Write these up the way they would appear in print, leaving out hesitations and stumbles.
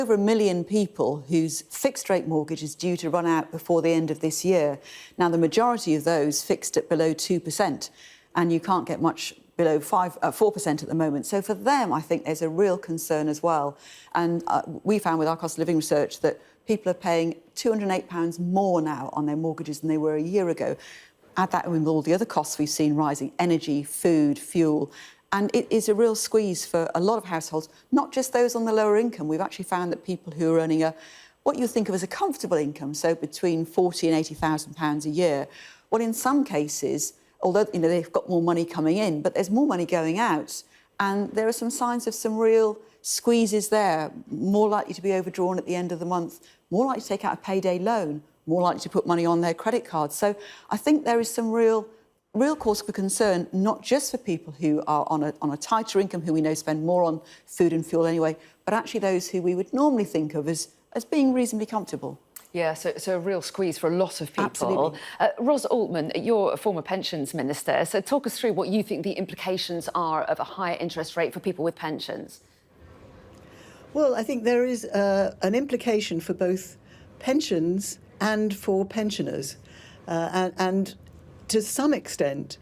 Over 1 million people whose fixed-rate mortgage is due to run out before the end of this year. Now, the majority of those fixed at below 2%, and you can't get much below 4% at the moment. So for them, I think there's a real concern as well. And we found with our cost of living research that people are paying £208 more now on their mortgages than they were a year ago. Add that with all the other costs we've seen rising: energy, food, fuel. And it is a real squeeze for a lot of households, not just those on the lower income. We've actually found that people who are earning what you think of as a comfortable income, so between £40,000 and £80,000 a year, well, in some cases, although they've got more money coming in, but there's more money going out, and there are some signs of some real squeezes there. More likely to be overdrawn at the end of the month, more likely to take out a payday loan, more likely to put money on their credit cards. So I think there is some real cause for concern, not just for people who are on a tighter income, who we know spend more on food and fuel anyway, but actually those who we would normally think of as being reasonably comfortable. Yeah, so a real squeeze for a lot of people. Absolutely. Ros Altman, you're a former pensions minister, so talk us through what you think the implications are of a higher interest rate for people with pensions. Well, I think there is an implication for both pensions and for pensioners. And to some extent,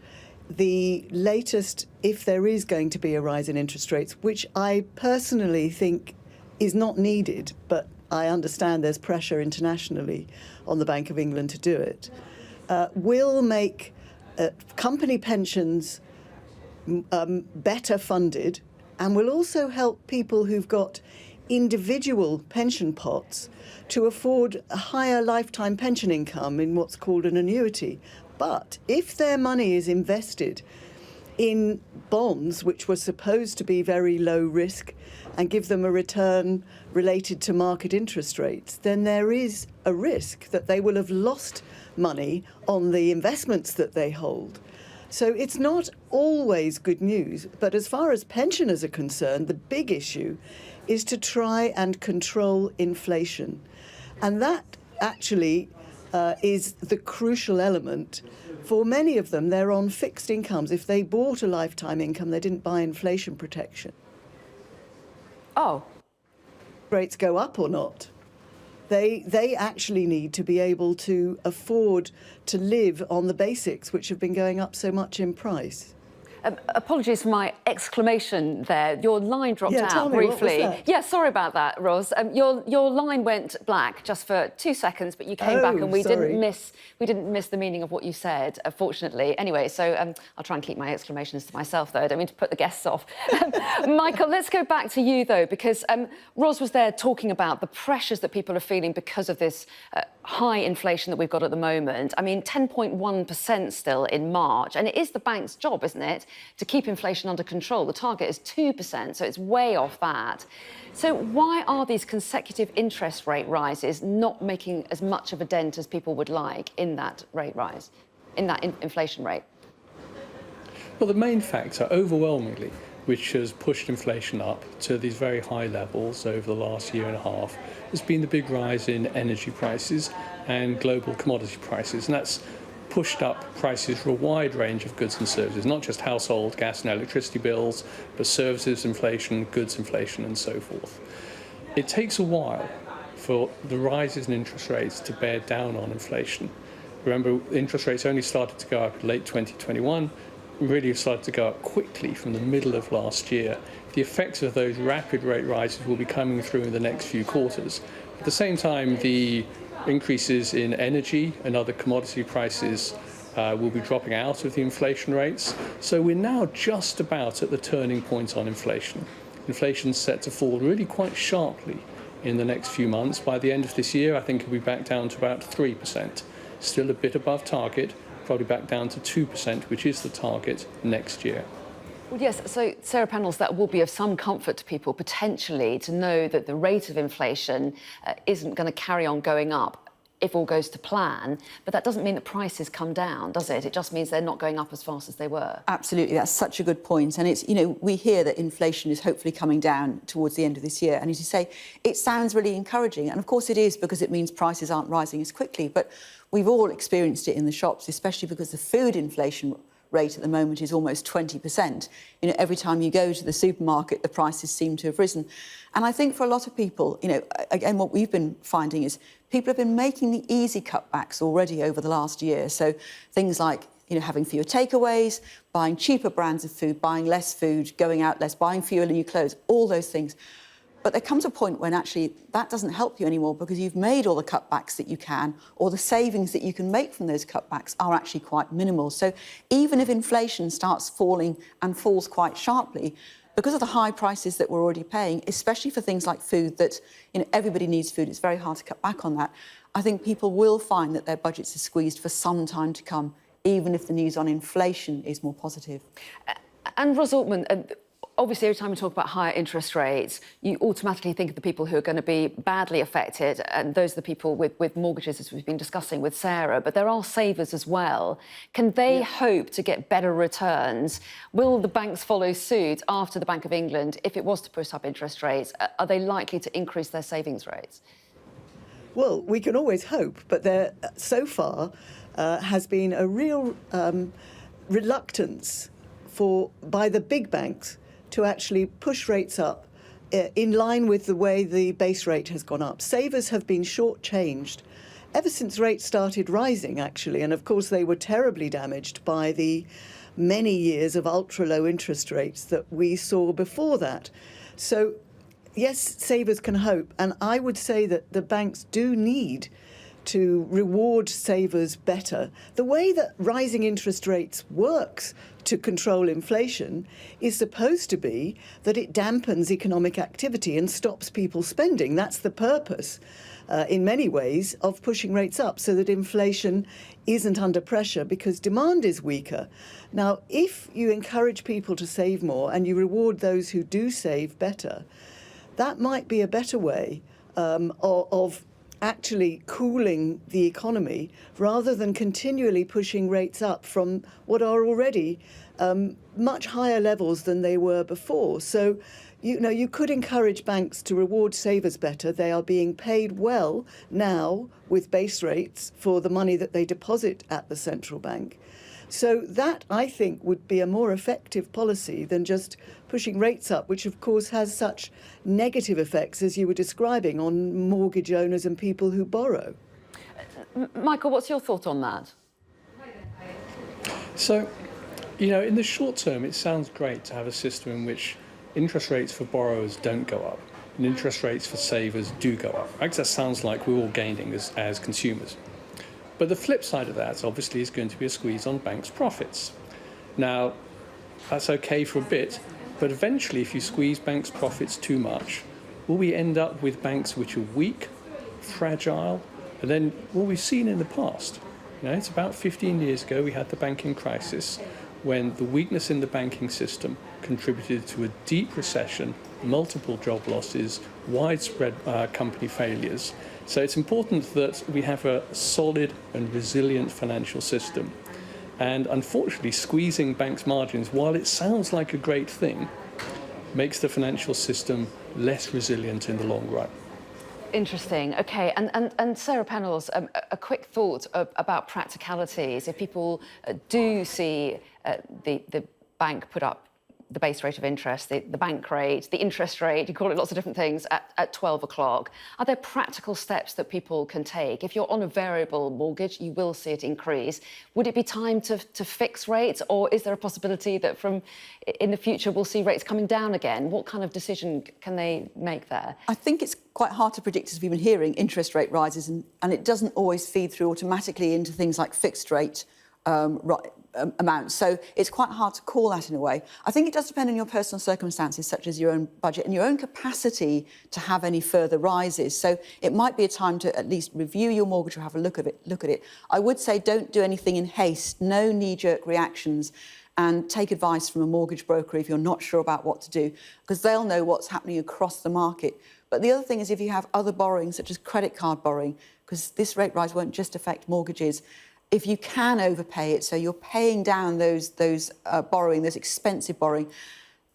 the latest, if there is going to be a rise in interest rates, which I personally think is not needed, but I understand there's pressure internationally on the Bank of England to do it, will make company pensions better funded, and will also help people who've got individual pension pots to afford a higher lifetime pension income in what's called an annuity. But if their money is invested in bonds, which were supposed to be very low risk and give them a return related to market interest rates, then there is a risk that they will have lost money on the investments that they hold. So it's not always good news. But as far as pensioners are concerned, the big issue is to try and control inflation. And that actually is the crucial element. For many of them, they're on fixed incomes. If they bought a lifetime income, they didn't buy inflation protection. Oh. Rates go up or not, they actually need to be able to afford to live on the basics, which have been going up so much in price. Apologies for my exclamation there. Your line dropped out briefly. What was that? Yeah, sorry about that, Ros. Your line went black just for 2 seconds, but you came back and we didn't miss the meaning of what you said, fortunately. Anyway, so I'll try and keep my exclamations to myself, though. I don't mean to put the guests off. Michael, let's go back to you, though, because Ros was there talking about the pressures that people are feeling because of this high inflation that we've got at the moment. I mean, 10.1% still in March, and it is the bank's job, isn't it, to keep inflation under control. The target is 2%, so it's way off that. So why are these consecutive interest rate rises not making as much of a dent as people would like in that rate rise, in that inflation rate? Well, the main factor, overwhelmingly, which has pushed inflation up to these very high levels over the last year and a half, has been the big rise in energy prices and global commodity prices. And that's pushed up prices for a wide range of goods and services, not just household gas and electricity bills, but services inflation, goods inflation, and so forth. It takes a while for the rises in interest rates to bear down on inflation. Remember, interest rates only started to go up in late 2021, really have started to go up quickly from the middle of last year. The effects of those rapid rate rises will be coming through in the next few quarters. At the same time, the increases in energy and other commodity prices will be dropping out of the inflation rates. So we're now just about at the turning point on inflation. Inflation's set to fall really quite sharply in the next few months. By the end of this year, I think it'll be back down to about 3%. Still a bit above target, probably back down to 2%, which is the target next year. Well, yes, so Sarah Pennells, that will be of some comfort to people, potentially, to know that the rate of inflation isn't going to carry on going up if all goes to plan. But that doesn't mean that prices come down, does it? It just means they're not going up as fast as they were. Absolutely, that's such a good point. And it's, we hear that inflation is hopefully coming down towards the end of this year. And as you say, it sounds really encouraging. And of course it is, because it means prices aren't rising as quickly. But we've all experienced it in the shops, especially because the food inflation rate at the moment is almost 20%. You know, every time you go to the supermarket, the prices seem to have risen. And I think for a lot of people, you know, again, what we've been finding is people have been making the easy cutbacks already over the last year. So things like, you know, having fewer takeaways, buying cheaper brands of food, buying less food, going out less, buying fewer new clothes, all those things. But there comes a point when actually that doesn't help you anymore because you've made all the cutbacks that you can, or the savings that you can make from those cutbacks are actually quite minimal. So even if inflation starts falling and falls quite sharply, because of the high prices that we're already paying, especially for things like food that, you know, everybody needs food, it's very hard to cut back on that. I think people will find that their budgets are squeezed for some time to come, even if the news on inflation is more positive. And Ros Altman, obviously, every time we talk about higher interest rates, you automatically think of the people who are going to be badly affected, and those are the people with mortgages, as we've been discussing with Sarah. But there are savers as well. Can they hope to get better returns? Will the banks follow suit after the Bank of England, if it was to push up interest rates? Are they likely to increase their savings rates? Well, we can always hope, but there so far has been a real reluctance by the big banks to actually push rates up in line with the way the base rate has gone up. Savers have been shortchanged ever since rates started rising, actually, and of course they were terribly damaged by the many years of ultra-low interest rates that we saw before that. So, yes, savers can hope, and I would say that the banks do need to reward savers better. The way that rising interest rates works to control inflation is supposed to be that it dampens economic activity and stops people spending. That's the purpose, in many ways, of pushing rates up, so that inflation isn't under pressure because demand is weaker. Now, if you encourage people to save more and you reward those who do save better, that might be a better way of actually cooling the economy rather than continually pushing rates up from what are already much higher levels than they were before. So, you know, you could encourage banks to reward savers better. They are being paid well now with base rates for the money that they deposit at the central bank. So that, I think, would be a more effective policy than just pushing rates up, which, of course, has such negative effects, as you were describing, on mortgage owners and people who borrow. Michael, what's your thought on that? So, you know, in the short term, it sounds great to have a system in which interest rates for borrowers don't go up and interest rates for savers do go up. Because that sounds like we're all gaining as consumers. But the flip side of that, obviously, is going to be a squeeze on banks' profits. Now, that's okay for a bit, but eventually, if you squeeze banks' profits too much, will we end up with banks which are weak, fragile, and then what we've seen in the past? You know, it's about 15 years ago we had the banking crisis, when the weakness in the banking system contributed to a deep recession, multiple job losses, widespread company failures. So it's important that we have a solid and resilient financial system. And unfortunately, squeezing banks' margins, while it sounds like a great thing, makes the financial system less resilient in the long run. Interesting. OK, and Sarah Pennells, a quick thought about practicalities. If people do see the bank put up the base rate of interest, the bank rate, the interest rate, you call it lots of different things, at 12 o'clock. Are there practical steps that people can take? If you're on a variable mortgage, you will see it increase. Would it be time to fix rates, or is there a possibility that in the future we'll see rates coming down again? What kind of decision can they make there? I think it's quite hard to predict, as we've been hearing, interest rate rises, and it doesn't always feed through automatically into things like fixed rate amounts. So it's quite hard to call that in a way. I think it does depend on your personal circumstances, such as your own budget and your own capacity to have any further rises. So it might be a time to at least review your mortgage or have a look at it. I would say don't do anything in haste, no knee-jerk reactions, and take advice from a mortgage broker if you're not sure about what to do, because they'll know what's happening across the market. But the other thing is, if you have other borrowing, such as credit card borrowing, because this rate rise won't just affect mortgages, if you can overpay it, so you're paying down those borrowing, those expensive borrowing,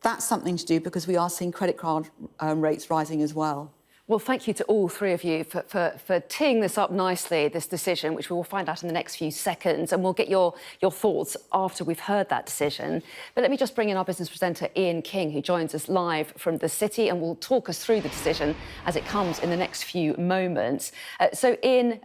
that's something to do, because we are seeing credit card rates rising as well. Well, thank you to all three of you for teeing this up nicely, this decision, which we will find out in the next few seconds, and we'll get your thoughts after we've heard that decision. But let me just bring in our business presenter, Ian King, who joins us live from the city and will talk us through the decision as it comes in the next few moments. So, Ian,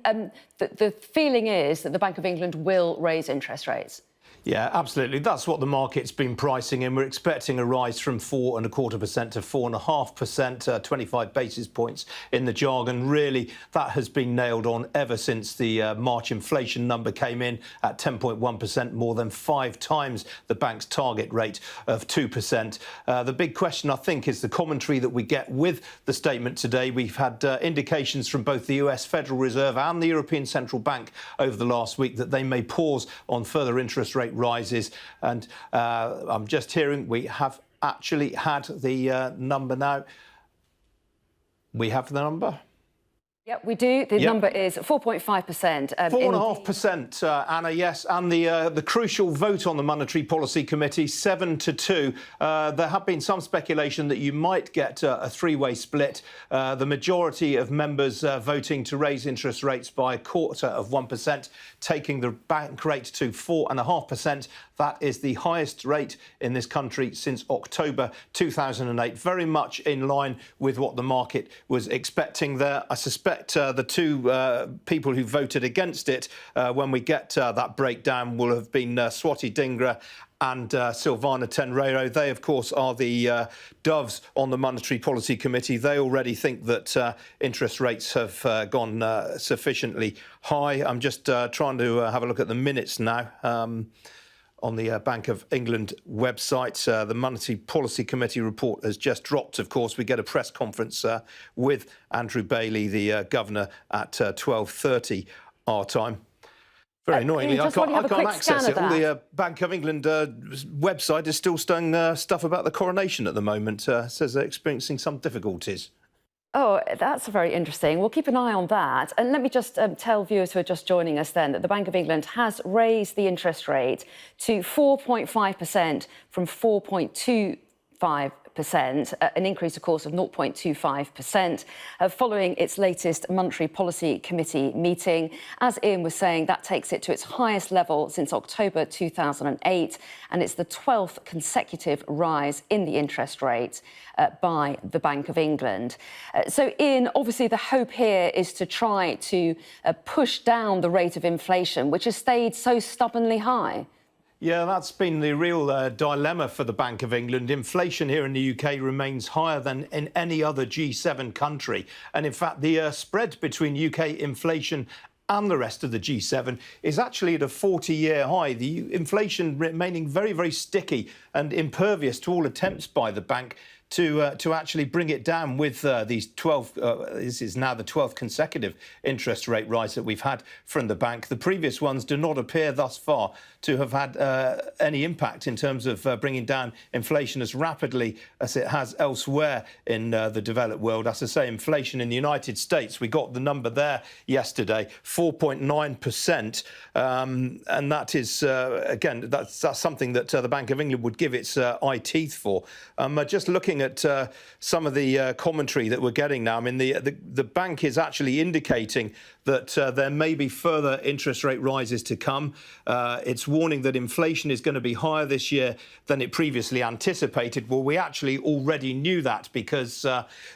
the feeling is that the Bank of England will raise interest rates. Yeah, absolutely. That's what the market's been pricing in. We're expecting a rise from 4.25% to 4.5%, 25 basis points in the jargon. Really, that has been nailed on ever since the March inflation number came in at 10.1%, more than 5 times the bank's target rate of 2%. The big question, I think, is the commentary that we get with the statement today. We've had indications from both the US Federal Reserve and the European Central Bank over the last week that they may pause on further interest rate rises, and I'm just hearing we have actually had the number now. We have the number. Yep, we do. The number is 4.5%. 4.5%, Anna, yes. And the crucial vote on the Monetary Policy Committee, 7-2. There have been some speculation that you might get a three-way split. The majority of members voting to raise interest rates by 0.25%, taking the bank rate to 4.5%. That is the highest rate in this country since October 2008. Very much in line with what the market was expecting there. I suspect the two people who voted against it, when we get that breakdown, will have been Swati Dhingra and Silvana Tenreiro. They, of course, are the doves on the Monetary Policy Committee. They already think that interest rates have gone sufficiently high. I'm just trying to have a look at the minutes now. On the Bank of England website, the Monetary Policy Committee report has just dropped. Of course, we get a press conference with Andrew Bailey, the governor, at 12:30 our time. Very annoyingly, I can't access it. All the Bank of England website is still stowing stuff about the coronation at the moment. Says they're experiencing some difficulties. Oh, that's very interesting. We'll keep an eye on that. And let me just tell viewers who are just joining us then that the Bank of England has raised the interest rate to 4.5% from 4.25%, an increase, of course, of 0.25%, following its latest Monetary Policy Committee meeting. As Ian was saying, that takes it to its highest level since October 2008, and it's the 12th consecutive rise in the interest rate by the Bank of England. So, Ian, obviously the hope here is to try to push down the rate of inflation, which has stayed so stubbornly high. Yeah, that's been the real dilemma for the Bank of England. Inflation here in the UK remains higher than in any other G7 country. And in fact, the spread between UK inflation and the rest of the G7 is actually at a 40-year high. The inflation remaining very, very sticky and impervious to all attempts by the bank to actually bring it down with these 12, this is now the 12th consecutive interest rate rise that we've had from the bank. The previous ones do not appear thus far to have had any impact in terms of bringing down inflation as rapidly as it has elsewhere in the developed world. As I say, inflation in the United States, we got the number there yesterday, 4.9%. And that is, again, that's something that the Bank of England would give its eye teeth for. Just looking at some of the commentary that we're getting now, I mean, the bank is actually indicating that there may be further interest rate rises to come. It's warning that inflation is going to be higher this year than it previously anticipated. Well, we actually already knew that because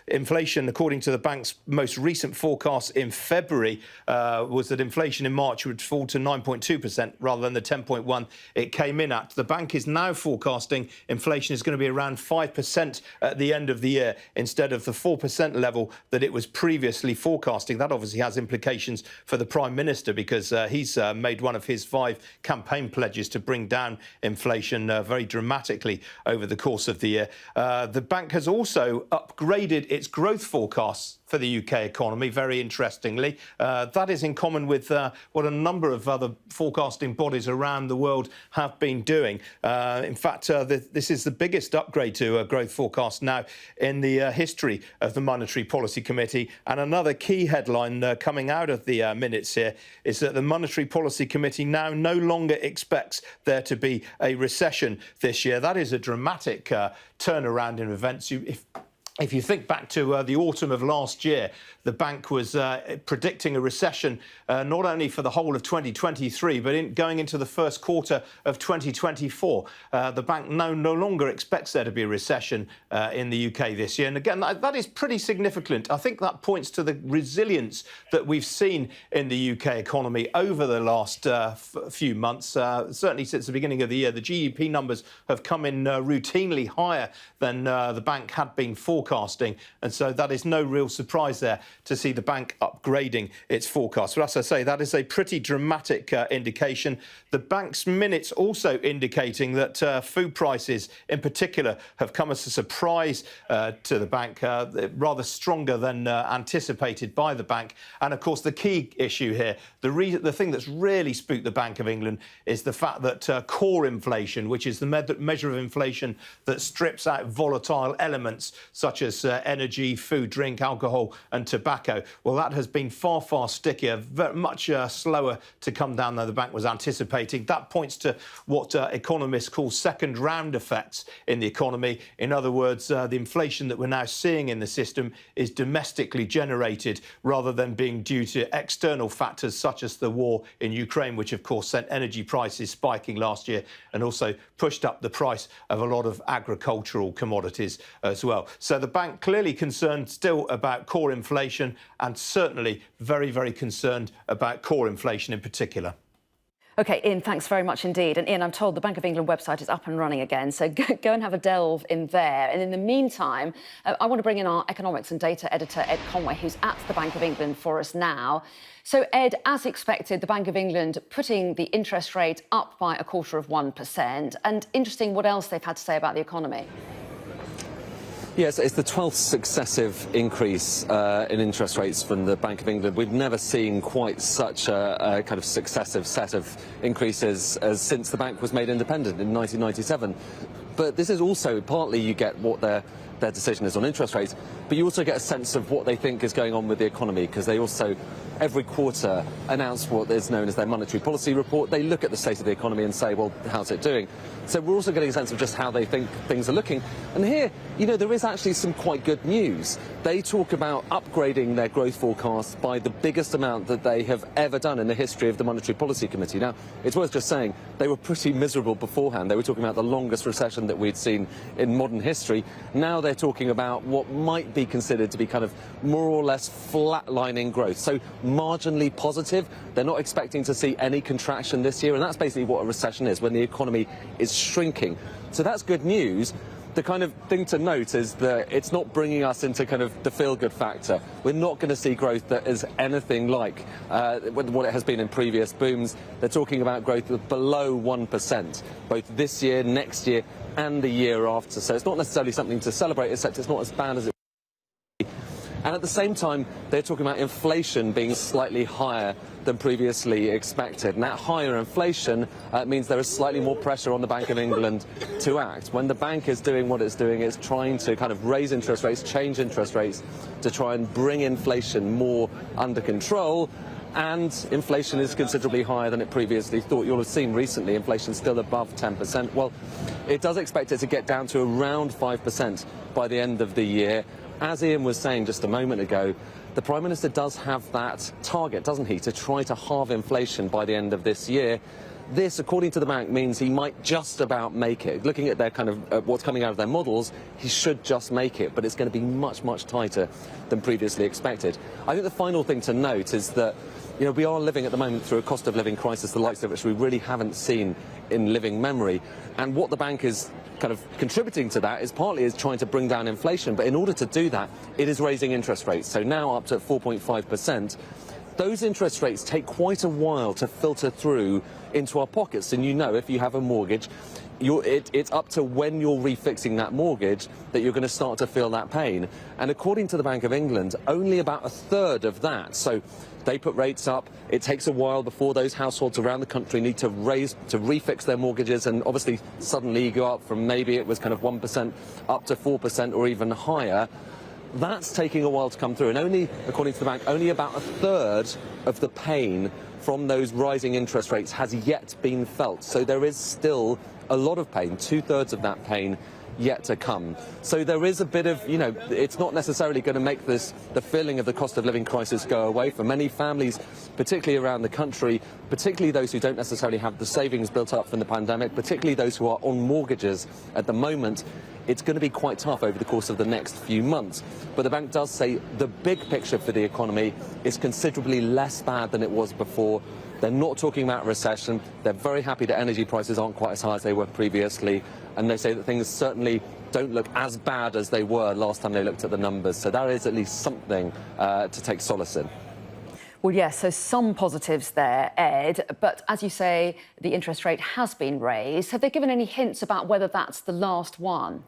inflation, according to the bank's most recent forecast in February, was that inflation in March would fall to 9.2% rather than the 10.1% it came in at. The bank is now forecasting inflation is going to be around 5% at the end of the year instead of the 4% level that it was previously forecasting. That obviously has implications for the Prime Minister because he's made one of his 5 campaign pledges to bring down inflation very dramatically over the course of the year. The bank has also upgraded its growth forecasts for the UK economy, very interestingly. That is in common with what a number of other forecasting bodies around the world have been doing. In fact, this is the biggest upgrade to a growth forecast now in the history of the Monetary Policy Committee. And another key headline coming out of the minutes here is that the Monetary Policy Committee now no longer expects there to be a recession this year. That is a dramatic turnaround in events. If you think back to the autumn of last year, the bank was predicting a recession not only for the whole of 2023, but going into the first quarter of 2024. The bank no longer expects there to be a recession in the UK this year. And again, that is pretty significant. I think that points to the resilience that we've seen in the UK economy over the last few months. Certainly since the beginning of the year, the GDP numbers have come in routinely higher than the bank had been forecasting. And so that is no real surprise there to see the bank upgrading its forecast. But as I say, that is a pretty dramatic indication. The bank's minutes also indicating that food prices in particular have come as a surprise to the bank, rather stronger than anticipated by the bank. And of course, the key issue here, the thing that's really spooked the Bank of England is the fact that core inflation, which is the measure of inflation that strips out volatile elements such as energy, food, drink, alcohol and tobacco, well, that has been far, far stickier, very much slower to come down than the bank was anticipating. That points to what economists call second round effects in the economy. In other words, the inflation that we're now seeing in the system is domestically generated rather than being due to external factors such as the war in Ukraine, which of course sent energy prices spiking last year and also pushed up the price of a lot of agricultural commodities as well. So the bank clearly concerned still about core inflation and certainly very, very concerned about core inflation in particular. OK, Ian, thanks very much indeed. And Ian, I'm told the Bank of England website is up and running again, so go and have a delve in there. And in the meantime, I want to bring in our economics and data editor, Ed Conway, who's at the Bank of England for us now. So, Ed, as expected, the Bank of England putting the interest rate up by 0.25%. And interesting what else they've had to say about the economy. Yes, it's the 12th successive increase in interest rates from the Bank of England. We've never seen quite such a kind of successive set of increases as since the bank was made independent in 1997. But this is also partly you get what their decision is on interest rates, but you also get a sense of what they think is going on with the economy, because they also every quarter announce what is known as their monetary policy report. They look at the state of the economy and say, well, how's it doing? So we're also getting a sense of just how they think things are looking. And here, you know, there is actually some quite good news. They talk about upgrading their growth forecast by the biggest amount that they have ever done in the history of the Monetary Policy Committee. Now, it's worth just saying they were pretty miserable beforehand. They were talking about the longest recession that we'd seen in modern history. Now they're talking about what might be considered to be kind of more or less flatlining growth. So marginally positive. They're not expecting to see any contraction this year, and that's basically what a recession is, when the economy is shrinking. So that's good news. The kind of thing to note is that it's not bringing us into kind of the feel-good factor. We're not going to see growth that is anything like what it has been in previous booms. They're talking about growth of below 1%, both this year, next year, and the year after. So it's not necessarily something to celebrate, except it's not as bad as it would be. And at the same time, they're talking about inflation being slightly higher than previously expected. And that higher inflation means there is slightly more pressure on the Bank of England to act. When the bank is doing what it's doing, it's trying to kind of raise interest rates, change interest rates to try and bring inflation more under control. And inflation is considerably higher than it previously thought. You'll have seen recently inflation still above 10%. Well, it does expect it to get down to around 5% by the end of the year. As Ian was saying just a moment ago, the Prime Minister does have that target, doesn't he, to try to halve inflation by the end of this year. This, according to the bank, means he might just about make it. Looking at their kind of what's coming out of their models, he should just make it, but it's going to be much, much tighter than previously expected. I think the final thing to note is that, you know, we are living at the moment through a cost of living crisis, the likes of which we really haven't seen in living memory. And what the bank is kind of contributing to that is partly trying to bring down inflation. But in order to do that, it is raising interest rates. So now up to 4.5%. Those interest rates take quite a while to filter through into our pockets. And you know, if you have a mortgage, it's up to when you're refixing that mortgage that you're going to start to feel that pain. And according to the Bank of England, only about a third of that. So they put rates up. It takes a while before those households around the country need to refix their mortgages, and obviously suddenly you go up from maybe it was kind of 1% up to 4% or even higher. That's taking a while to come through, and only, according to the bank, only about a third of the pain from those rising interest rates has yet been felt. So there is still a lot of pain. 2/3 of that pain yet to come. So there is a bit of, it's not necessarily going to make the feeling of the cost of living crisis go away for many families, particularly around the country, particularly those who don't necessarily have the savings built up from the pandemic, particularly those who are on mortgages at the moment. It's going to be quite tough over the course of the next few months. But the bank does say the big picture for the economy is considerably less bad than it was before. They're not talking about recession. They're very happy that energy prices aren't quite as high as they were previously. And they say that things certainly don't look as bad as they were last time they looked at the numbers. So that is at least something to take solace in. Well, yes, so some positives there, Ed. But as you say, the interest rate has been raised. Have they given any hints about whether that's the last one?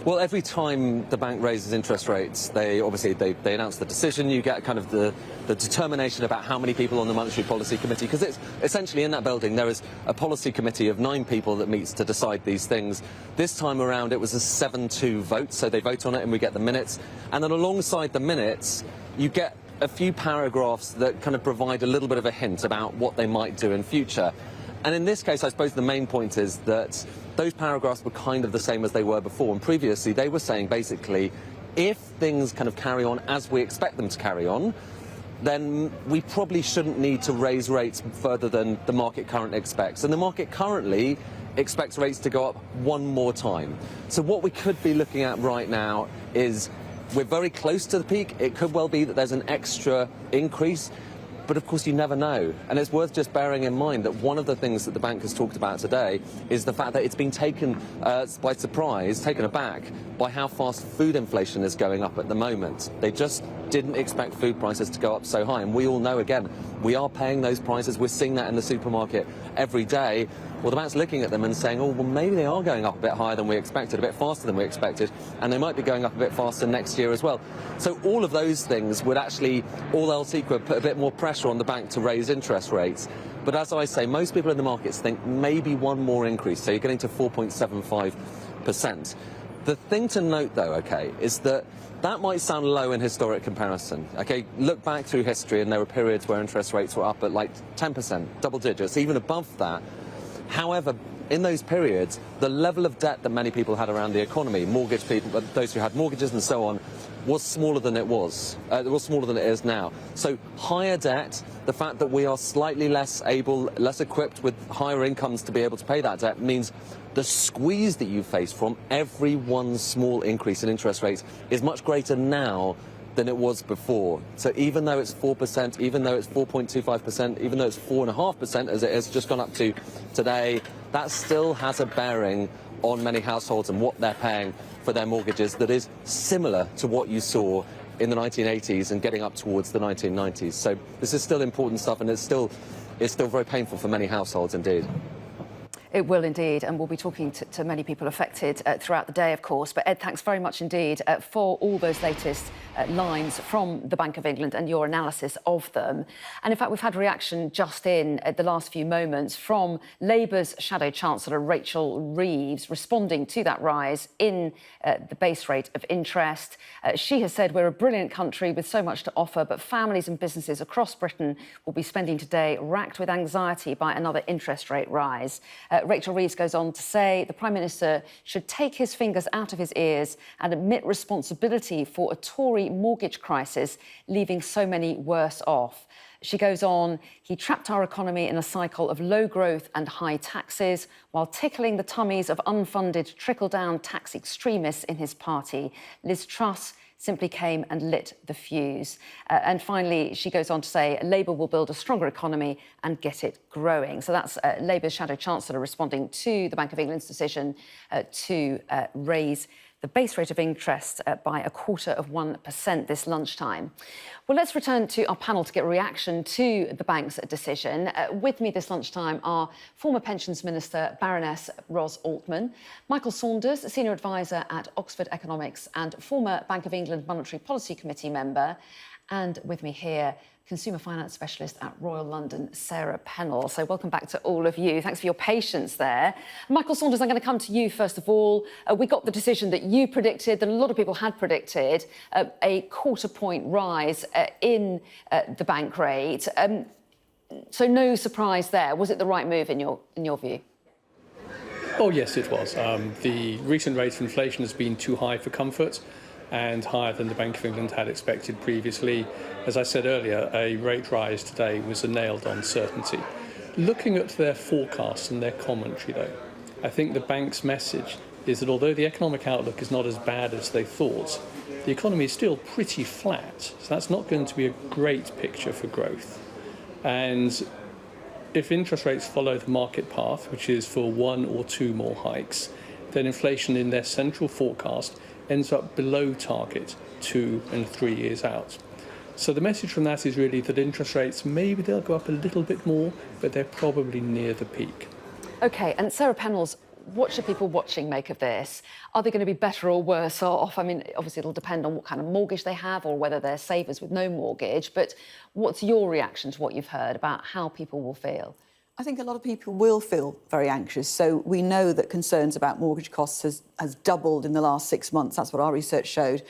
Well, every time the bank raises interest rates, they announce the decision. You get kind of the determination about how many people on the Monetary Policy Committee, because it's essentially in that building there is a policy committee of 9 people that meets to decide these things. This time around it was a 7-2 vote, so they vote on it and we get the minutes. And then alongside the minutes, you get a few paragraphs that kind of provide a little bit of a hint about what they might do in future. And in this case, I suppose the main point is that those paragraphs were kind of the same as they were before. And previously, they were saying, basically, if things kind of carry on as we expect them to carry on, then we probably shouldn't need to raise rates further than the market currently expects. And the market currently expects rates to go up one more time. So what we could be looking at right now is we're very close to the peak. It could well be that there's an extra increase. But of course, you never know. And it's worth just bearing in mind that one of the things that the bank has talked about today is the fact that it's been taken by surprise, taken aback by how fast food inflation is going up at the moment. They just didn't expect food prices to go up so high. And we all know, again, we are paying those prices. We're seeing that in the supermarket every day. Well, the bank's looking at them and saying, oh, well, maybe they are going up a bit higher than we expected, a bit faster than we expected, and they might be going up a bit faster next year as well. So all of those things would actually, all else equal, put a bit more pressure on the bank to raise interest rates. But as I say, most people in the markets think maybe one more increase, so you're getting to 4.75%. The thing to note, though, OK, is that that might sound low in historic comparison. OK, look back through history and there were periods where interest rates were up at like 10%, double digits, even above that. However, in those periods, the level of debt that many people had around the economy, mortgage people, those who had mortgages and so on, was smaller than it was. It was smaller than it is now. So higher debt, the fact that we are slightly less able, less equipped with higher incomes to be able to pay that debt means the squeeze that you face from every one small increase in interest rates is much greater now than it was before. So even though it's 4%, even though it's 4.25%, even though it's 4.5%, as it has just gone up to today, that still has a bearing on many households and what they're paying for their mortgages that is similar to what you saw in the 1980s and getting up towards the 1990s. So this is still important stuff, and it's still very painful for many households indeed. It will indeed, and we'll be talking to many people affected throughout the day, of course. But Ed, thanks very much indeed for all those latest lines from the Bank of England and your analysis of them. And in fact, we've had reaction just in the last few moments from Labour's Shadow Chancellor Rachel Reeves responding to that rise in the base rate of interest. She has said we're a brilliant country with so much to offer, but families and businesses across Britain will be spending today racked with anxiety by another interest rate rise. Rachel Reeves goes on to say the Prime Minister should take his fingers out of his ears and admit responsibility for a Tory mortgage crisis, leaving so many worse off. She goes on, he trapped our economy in a cycle of low growth and high taxes while tickling the tummies of unfunded trickle-down tax extremists in his party. Liz Truss simply came and lit the fuse. And finally, she goes on to say Labour will build a stronger economy and get it growing. So that's Labour's Shadow Chancellor responding to the Bank of England's decision to raise the base rate of interest by 0.25% this lunchtime. Well, let's return to our panel to get a reaction to the bank's decision. With me this lunchtime are former Pensions Minister Baroness Ros Altman, Michael Saunders, Senior Advisor at Oxford Economics and former Bank of England Monetary Policy Committee member, and with me here, Consumer Finance Specialist at Royal London, Sarah Pennell. So welcome back to all of you. Thanks for your patience there. Michael Saunders, I'm going to come to you first of all. We got the decision that you predicted, that a lot of people had predicted, a 0.25 point rise in the bank rate. So no surprise there. Was it the right move in your view? Oh, yes, it was. The recent rate of inflation has been too high for comfort and higher than the Bank of England had expected previously. As I said earlier, a rate rise today was a nailed-on certainty. Looking at their forecasts and their commentary, though, I think the bank's message is that although the economic outlook is not as bad as they thought, the economy is still pretty flat. So that's not going to be a great picture for growth. And if interest rates follow the market path, which is for 1 or 2 more hikes, then inflation in their central forecast ends up below target 2 and 3 years out. So the message from that is really that interest rates, maybe they'll go up a little bit more, but they're probably near the peak. OK, and Sarah Pennells, what should people watching make of this? Are they going to be better or worse off? I mean, obviously it'll depend on what kind of mortgage they have or whether they're savers with no mortgage, but what's your reaction to what you've heard about how people will feel? I think a lot of people will feel very anxious. So we know that concerns about mortgage costs has doubled in the last 6 months. That's what our research showed.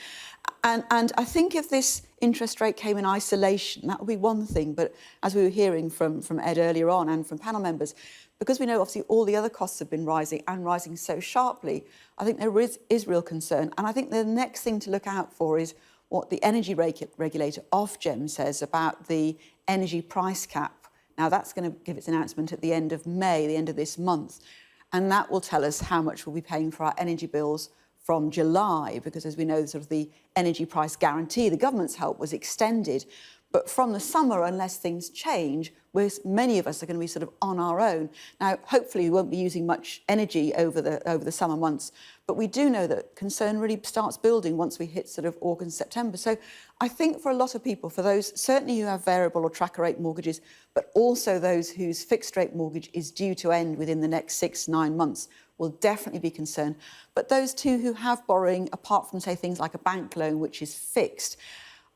And I think if this interest rate came in isolation, that would be one thing. But as we were hearing from Ed earlier on and from panel members, because we know obviously all the other costs have been rising and rising so sharply, I think there is real concern. And I think the next thing to look out for is what the energy regulator Ofgem says about the energy price cap. Now, that's going to give its announcement at the end of May, the end of this month. And that will tell us how much we'll be paying for our energy bills from July, because as we know, sort of the energy price guarantee, the government's help was extended. But from the summer, unless things change, many of us are going to be sort of on our own. Now, hopefully we won't be using much energy over the summer months, but we do know that concern really starts building once we hit sort of August, September. So I think for a lot of people, for those certainly who have variable or tracker rate mortgages, but also those whose fixed rate mortgage is due to end within the next 6-9 months, will definitely be concerned. But those too who have borrowing, apart from, say, things like a bank loan, which is fixed,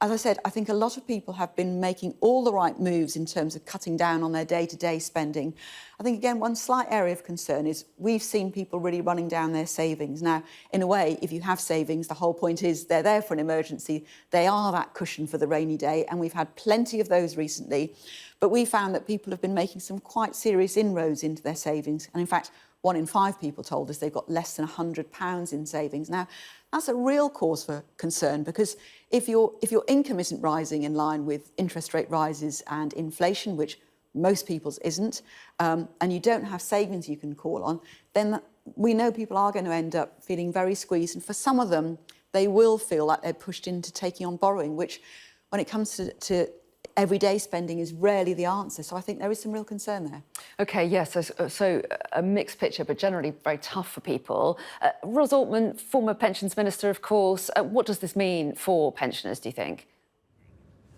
as I said, I think a lot of people have been making all the right moves in terms of cutting down on their day-to-day spending. I think, again, one slight area of concern is we've seen people really running down their savings. Now, in a way, if you have savings, the whole point is they're there for an emergency. They are that cushion for the rainy day, and we've had plenty of those recently. But we found that people have been making some quite serious inroads into their savings. And in fact, 1 in 5 people told us they've got less than £100 in savings. Now, that's a real cause for concern, because if your income isn't rising in line with interest rate rises and inflation, which most people's isn't, and you don't have savings you can call on, then we know people are going to end up feeling very squeezed. And for some of them, they will feel like they're pushed into taking on borrowing, which when it comes to everyday spending is rarely the answer. So I think there is some real concern there. OK, yes, so a mixed picture, but generally very tough for people. Ros Altman, former pensions minister, of course. What does this mean for pensioners, do you think?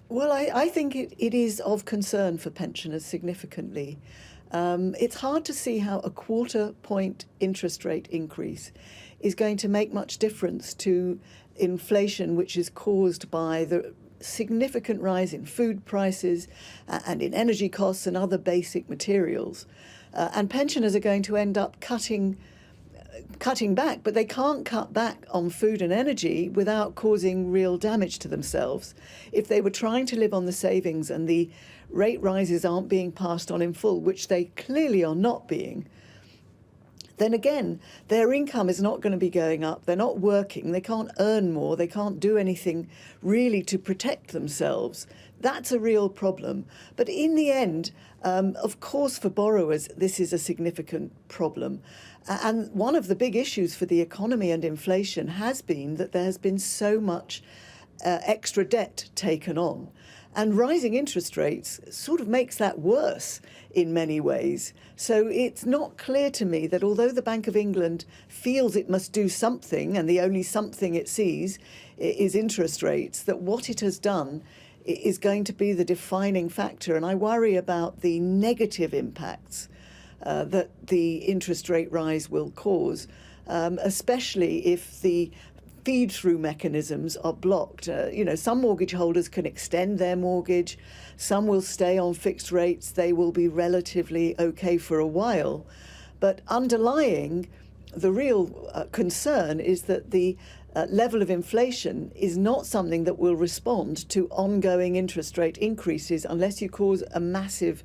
Well, I think it is of concern for pensioners significantly. It's hard to see how a 1/4 point interest rate increase is going to make much difference to inflation, which is caused by the significant rise in food prices and in energy costs and other basic materials. And pensioners are going to end up cutting back, but they can't cut back on food and energy without causing real damage to themselves. If they were trying to live on the savings and the rate rises aren't being passed on in full, which they clearly are not being, then again, their income is not going to be going up. They're not working. They can't earn more. They can't do anything really to protect themselves. That's a real problem. But in the end, of course, for borrowers, this is a significant problem. And one of the big issues for the economy and inflation has been that there has been so much extra debt taken on. And rising interest rates sort of makes that worse in many ways. So it's not clear to me that although the Bank of England feels it must do something, and the only something it sees is interest rates, that what it has done is going to be the defining factor. And I worry about the negative impacts that the interest rate rise will cause, especially if the feed-through mechanisms are blocked. Some mortgage holders can extend their mortgage. Some will stay on fixed rates. They will be relatively okay for a while. But underlying the real concern is that the level of inflation is not something that will respond to ongoing interest rate increases unless you cause a massive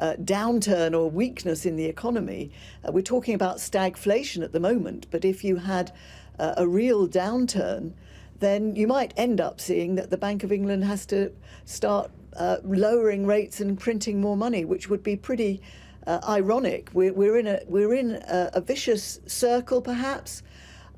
downturn or weakness in the economy. We're talking about stagflation at the moment, but if you had a real downturn, then you might end up seeing that the Bank of England has to start lowering rates and printing more money, which would be pretty ironic. We're in a vicious circle, perhaps.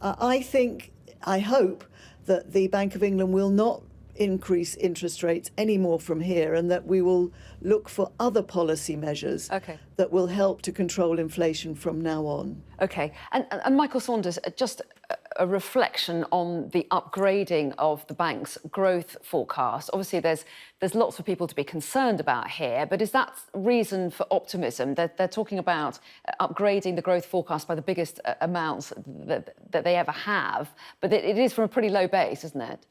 I hope that the Bank of England will not increase interest rates any more from here, and that we will look for other policy measures that will help to control inflation from now on. OK. And Michael Saunders, just a reflection on the upgrading of the bank's growth forecast. Obviously, there's lots for people to be concerned about here, but is that reason for optimism? They're talking about upgrading the growth forecast by the biggest amounts that they ever have, but it is from a pretty low base, isn't it?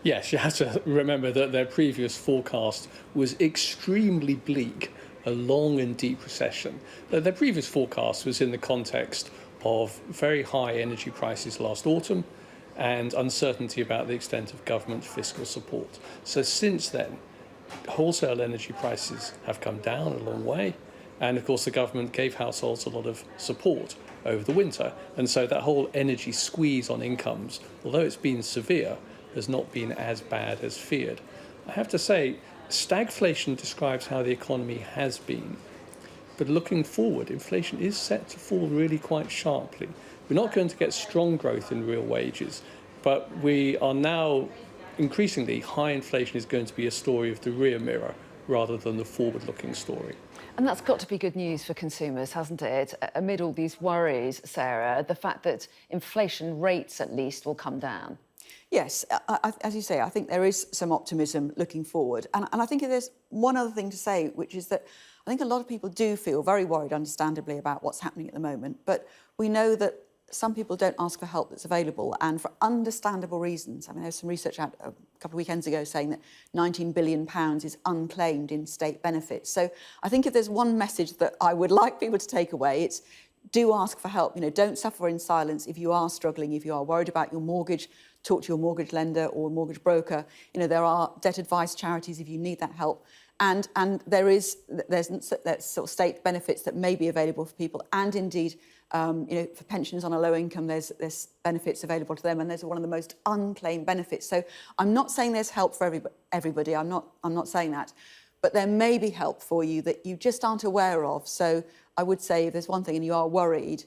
Yes, you have to remember that their previous forecast was extremely bleak, a long and deep recession. Their previous forecast was in the context of very high energy prices last autumn and uncertainty about the extent of government fiscal support. So since then, wholesale energy prices have come down a long way. And of course, the government gave households a lot of support over the winter. And so that whole energy squeeze on incomes, although it's been severe, has not been as bad as feared. I have to say, stagflation describes how the economy has been. But looking forward, inflation is set to fall really quite sharply. We're not going to get strong growth in real wages, but we are now increasingly, high inflation is going to be a story of the rear mirror rather than the forward-looking story. And that's got to be good news for consumers, hasn't it? Amid all these worries, Sarah, the fact that inflation rates at least will come down. Yes, as you say, I think there is some optimism looking forward. And I think there's one other thing to say, which is that I think a lot of people do feel very worried, understandably, about what's happening at the moment. But we know that some people don't ask for help that's available, and for understandable reasons. I mean, there's some research out a couple of weekends ago saying that £19 billion is unclaimed in state benefits. So I think if there's one message that I would like people to take away, it's do ask for help. You know, don't suffer in silence. If you are struggling, if you are worried about your mortgage, talk to your mortgage lender or mortgage broker. You know, there are debt advice charities if you need that help. And there's sort of state benefits that may be available for people, and indeed, you know, for pensioners on a low income, there's benefits available to them, and there's one of the most unclaimed benefits. So I'm not saying there's help for everybody. I'm not saying that, but there may be help for you that you just aren't aware of. So I would say if there's one thing and you are worried,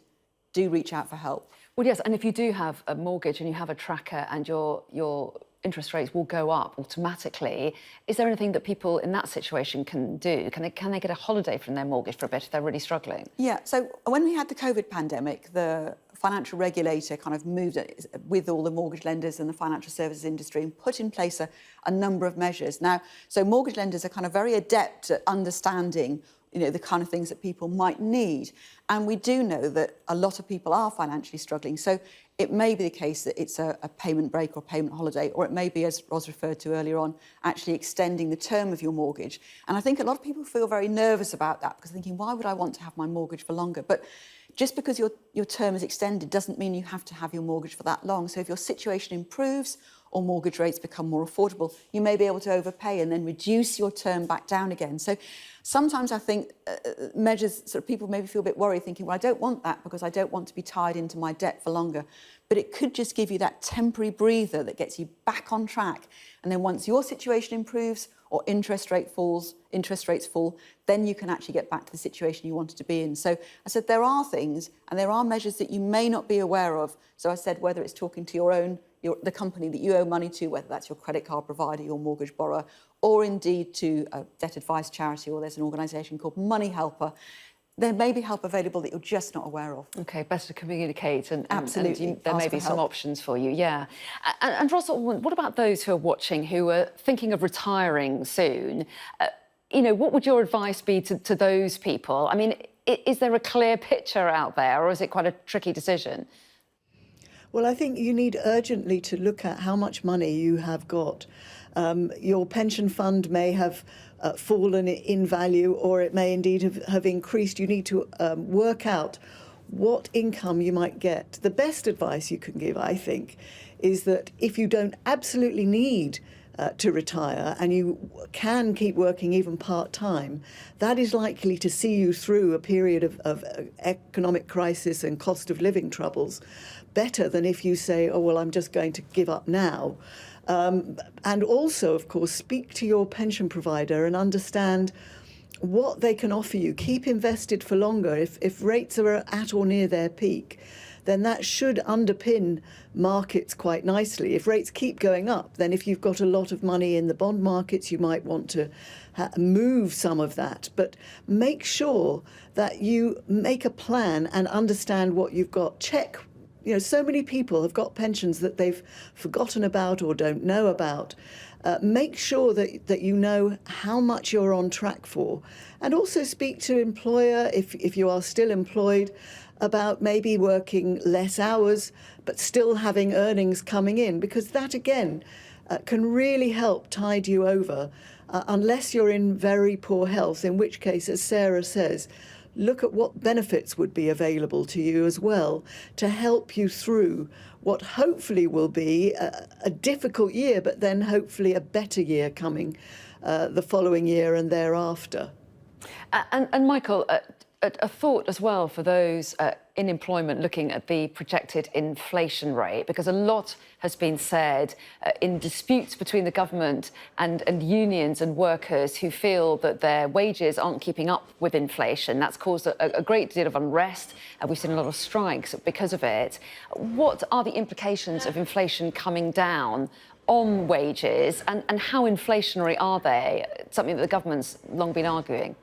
do reach out for help. Well, yes, and if you do have a mortgage and you have a tracker and your interest rates will go up automatically, is there anything that people in that situation can do? Can they get a holiday from their mortgage for a bit if they're really struggling? Yeah, so when we had the COVID pandemic, the financial regulator kind of moved with all the mortgage lenders and the financial services industry and put in place a number of measures. Now, so mortgage lenders are kind of very adept at understanding, you know, the kind of things that people might need. And we do know that a lot of people are financially struggling. So it may be the case that it's a payment break or payment holiday, or it may be, as Ros referred to earlier on, actually extending the term of your mortgage. And I think a lot of people feel very nervous about that because they're thinking, why would I want to have my mortgage for longer? But just because your term is extended doesn't mean you have to have your mortgage for that long. So if your situation improves or mortgage rates become more affordable, you may be able to overpay and then reduce your term back down again. So sometimes I think measures, sort of people maybe feel a bit worried thinking, well, I don't want that because I don't want to be tied into my debt for longer. But it could just give you that temporary breather that gets you back on track. And then once your situation improves or interest rates fall, then you can actually get back to the situation you wanted to be in. So I said there are things and there are measures that you may not be aware of. So I said whether it's talking to the company that you owe money to, whether that's your credit card provider, your mortgage borrower, or indeed to a debt advice charity, or there's an organisation called Money Helper. There may be help available that you're just not aware of. OK, best to communicate and absolutely. There may be some options for you, yeah. And Russell, what about those who are watching, who are thinking of retiring soon? You know, what would your advice be to those people? I mean, is there a clear picture out there, or is it quite a tricky decision? Well, I think you need urgently to look at how much money you have got. Your pension fund may have fallen in value, or it may indeed have increased. You need to work out what income you might get. The best advice you can give, I think, is that if you don't absolutely need to retire and you can keep working even part-time, that is likely to see you through a period of economic crisis and cost of living troubles better than if you say, oh, well, I'm just going to give up now. And also, of course, speak to your pension provider and understand what they can offer you. Keep invested for longer. If rates are at or near their peak, then that should underpin markets quite nicely. If rates keep going up, then if you've got a lot of money in the bond markets, you might want to move some of that. But make sure that you make a plan and understand what you've got. Check. You know, so many people have got pensions that they've forgotten about or don't know about. Make sure that you know how much you're on track for. And also speak to employer, if you are still employed, about maybe working less hours but still having earnings coming in, because that, again, can really help tide you over, unless you're in very poor health, in which case, as Sarah says, look at what benefits would be available to you as well to help you through what hopefully will be a difficult year, but then hopefully a better year coming the following year and thereafter. And Michael, a thought as well for those in employment looking at the projected inflation rate, because a lot has been said in disputes between the government and unions and workers who feel that their wages aren't keeping up with inflation. That's caused a great deal of unrest. We've seen a lot of strikes because of it. What are the implications of inflation coming down on wages, and how inflationary are they? Something that the government's long been arguing.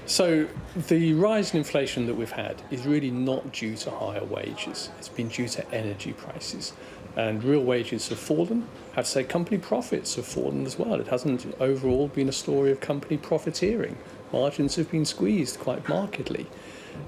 So the rise in inflation that we've had is really not due to higher wages. It's been due to energy prices. And real wages have fallen. I have to say company profits have fallen as well. It hasn't overall been a story of company profiteering. Margins have been squeezed quite markedly.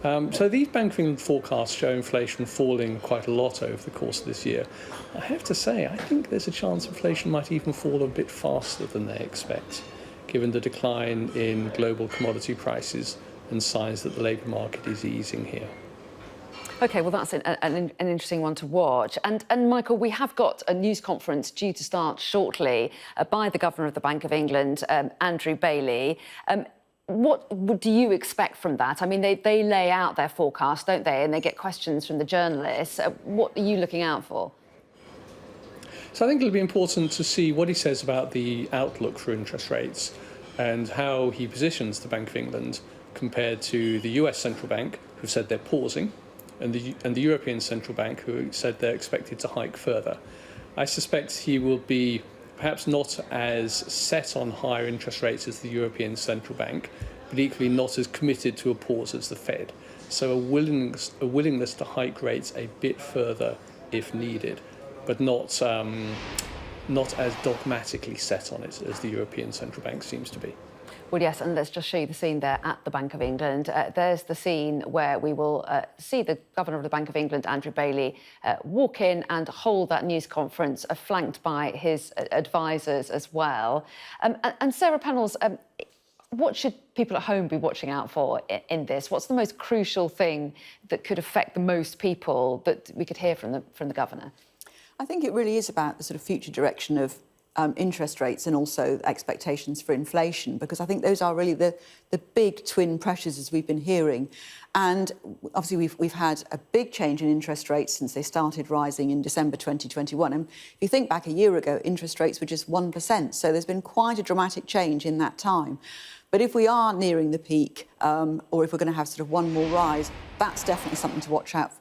So these Bank of England forecasts show inflation falling quite a lot over the course of this year. I have to say, I think there's a chance inflation might even fall a bit faster than they expect, given the decline in global commodity prices and signs that the labour market is easing here. OK, well, that's an interesting one to watch. And Michael, we have got a news conference due to start shortly by the Governor of the Bank of England, Andrew Bailey. What do you expect from that? I mean, they lay out their forecast, don't they? And they get questions from the journalists. What are you looking out for? So I think it'll be important to see what he says about the outlook for interest rates and how he positions the Bank of England compared to the US Central Bank, who've said they're pausing, and the European Central Bank, who said they're expected to hike further. I suspect he will be perhaps not as set on higher interest rates as the European Central Bank, but equally not as committed to a pause as the Fed. So a willingness to hike rates a bit further if needed, but not as dogmatically set on it as the European Central Bank seems to be. Well, yes, and let's just show you the scene there at the Bank of England. There's the scene where we will see the Governor of the Bank of England, Andrew Bailey, walk in and hold that news conference, flanked by his advisors as well. And Sarah Pennells, what should people at home be watching out for in this? What's the most crucial thing that could affect the most people that we could hear from the Governor? I think it really is about the sort of future direction of interest rates and also expectations for inflation, because I think those are really the big twin pressures as we've been hearing. And obviously we've had a big change in interest rates since they started rising in December 2021. And if you think back a year ago, interest rates were just 1%. So there's been quite a dramatic change in that time. But if we are nearing the peak, or if we're going to have sort of one more rise, that's definitely something to watch out